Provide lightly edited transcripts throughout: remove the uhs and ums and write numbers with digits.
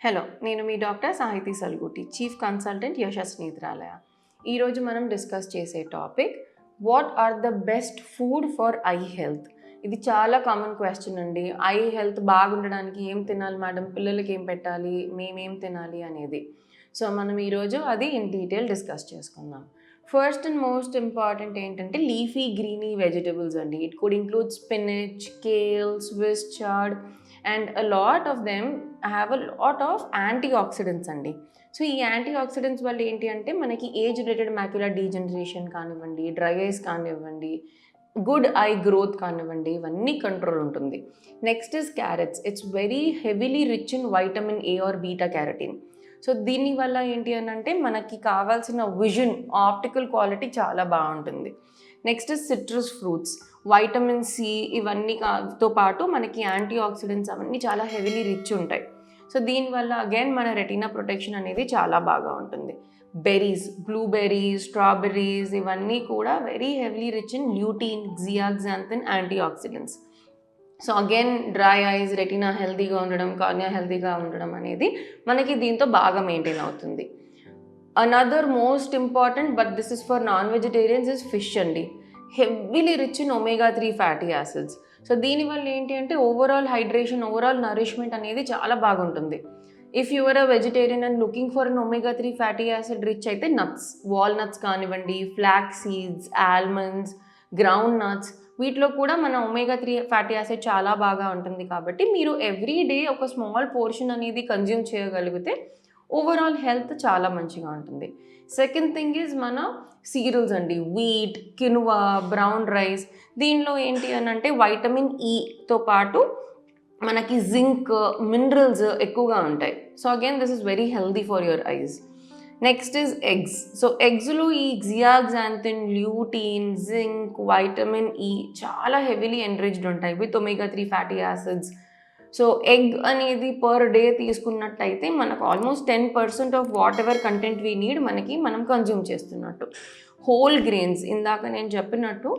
Hello, నేను మీ doctor Sahithi Salguti, chief consultant Yashas Netralaya. ఈరోజు మనం డిస్కస్ చేసే topic what are the best food for eye health. ఇది చాలా కామన్ క్వశ్చన్ అండి. ఐ హెల్త్ బాగుండడానికి ఏం తినాలి మేడం, పిల్లలకి ఏం పెట్టాలి, మేమేం తినాలి అనేది. సో మనం ఈరోజు అది ఇన్ డీటెయిల్ డిస్కస్ చేసుకుందాం. ఫస్ట్ అండ్ మోస్ట్ ఇంపార్టెంట్ ఏంటంటే లీఫీ గ్రీనీ వెజిటబుల్స్ అండి. It could include spinach, kale, swiss chard and a lot of them have a lot of antioxidants అండి. సో ఈ యాంటీఆక్సిడెంట్స్ వల్ల ఏంటి అంటే మనకి ఏజ్ రిలేటెడ్ మ్యాక్యులర్ డీజనరేషన్ కానివ్వండి, డ్రై ఐస్ కానివ్వండి, గుడ్ ఐ గ్రోత్ కానివ్వండి, ఇవన్నీ కంట్రోల్ ఉంటుంది. Next is carrots. It's very heavily rich in vitamin A or beta carotene. So దీనివల్ల ఏంటి అని అంటే మనకి కావాల్సిన విజన్, ఆప్టికల్ క్వాలిటీ చాలా బాగుంటుంది. Next is citrus fruits. Vitamin C ఇవన్నీతో పాటు మనకి యాంటీ ఆక్సిడెంట్స్ అవన్నీ చాలా హెవీలీ రిచ్ ఉంటాయి. సో దీనివల్ల అగైన్ మన రెటీనా ప్రొటెక్షన్ అనేది చాలా బాగా ఉంటుంది. బెర్రీస్, బ్లూబెర్రీస్, స్ట్రాబెర్రీస్ ఇవన్నీ కూడా very heavily rich in lutein, zeaxanthin, antioxidants. So again dry eyes, retina హెల్తీగా ఉండడం, కార్నియా హెల్తీగా ఉండడం అనేది మనకి దీంతో బాగా మెయింటైన్ అవుతుంది. Another most important but this is for non vegetarians is fish అండి. Heavily rich in omega 3 fatty acids. So దీనివల్ల ఏంటి అంటే ఓవరాల్ హైడ్రేషన్, ఓవరాల్ నరిష్మెంట్ అనేది చాలా బాగుంటుంది. If your a vegetarian and looking for an omega 3 fatty acid rich అయితే nuts, walnuts కానివ్వండి, flax seeds, almonds, ground nuts, వీటిలో కూడా మన ఒమేగా 3 ఫ్యాటీ యాసిడ్ చాలా బాగా ఉంటుంది. కాబట్టి మీరు ఎవ్రీ డే ఒక స్మాల్ పోర్షన్ అనేది కన్జ్యూమ్ చేయగలిగితే ఓవరాల్ హెల్త్ చాలా మంచిగా ఉంటుంది. సెకండ్ థింగ్ ఈజ్ మన సీరియల్స్ అండి. Wheat, quinoa, brown rice. దీనిలో ఏంటి అని అంటే వైటమిన్ ఈతో పాటు మనకి జింక్, మినరల్స్ ఎక్కువగా ఉంటాయి. So again this is very healthy for your eyes. Next is eggs. So ఎగ్స్లో ఈ zeaxanthin, lutein, zinc, vitamin E చాలా హెవీలీ ఎన్రిచ్డ్ ఉంటాయి with omega 3 fatty acids. So egg అనేది పర్ డే తీసుకున్నట్టయితే మనకు almost 10% of whatever content we need మనం consume చేస్తున్నట్టు. Whole grains ఇందాక నేను చెప్పినట్టు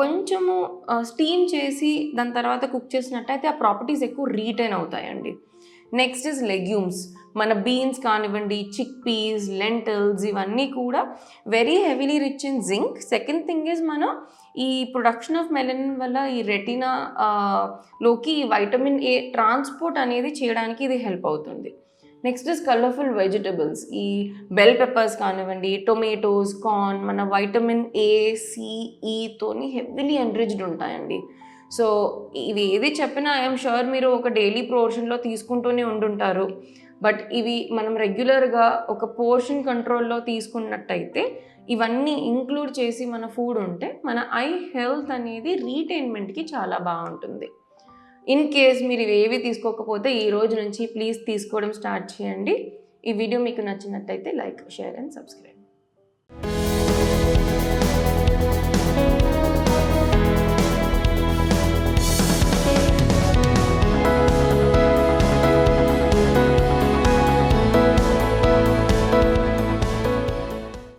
కొంచెము స్టీమ్ చేసి దాని తర్వాత కుక్ చేసినట్టయితే ఆ ప్రాపర్టీస్ ఎక్కువ రీటైన్ అవుతాయండి. Next is legumes. మన బీన్స్ కానివ్వండి, చిక్ పీస్, లెంటిల్స్ ఇవన్నీ కూడా very heavily rich in zinc. Second thing is మన ఈ ప్రొడక్షన్ ఆఫ్ మెలనిన్ వల్ల ఈ రెటీనా లోకి వైటమిన్ ఏ ట్రాన్స్పోర్ట్ అనేది చేయడానికి ఇది హెల్ప్ అవుతుంది. Next is colourful vegetables. ఈ బెల్ పెప్పర్స్ కానివ్వండి, టొమాటోస్, కార్న్ మన వైటమిన్ ఏ, సిఈతోని హెవీలీ ఎన్రిచ్డ్ ఉంటాయండి. సో ఇవి ఏది చెప్పినా ఐఎమ్ షూర్ మీరు ఒక డైలీ పోర్షన్లో తీసుకుంటూనే ఉండుంటారు. బట్ ఇవి మనం రెగ్యులర్గా ఒక పోర్షన్ కంట్రోల్లో తీసుకున్నట్టయితే ఇవన్నీ ఇంక్లూడ్ చేసి మన ఫుడ్ ఉంటే మన ఐ హెల్త్ అనేది రీటైన్మెంట్కి చాలా బాగుంటుంది. ఇన్ కేస్ మీరు ఇవేవి తీసుకోకపోతే ఈ రోజు నుంచి ప్లీజ్ తీసుకోవడం స్టార్ట్ చేయండి. ఈ వీడియో మీకు నచ్చినట్టయితే లైక్, షేర్ అండ్ సబ్స్క్రైబ్.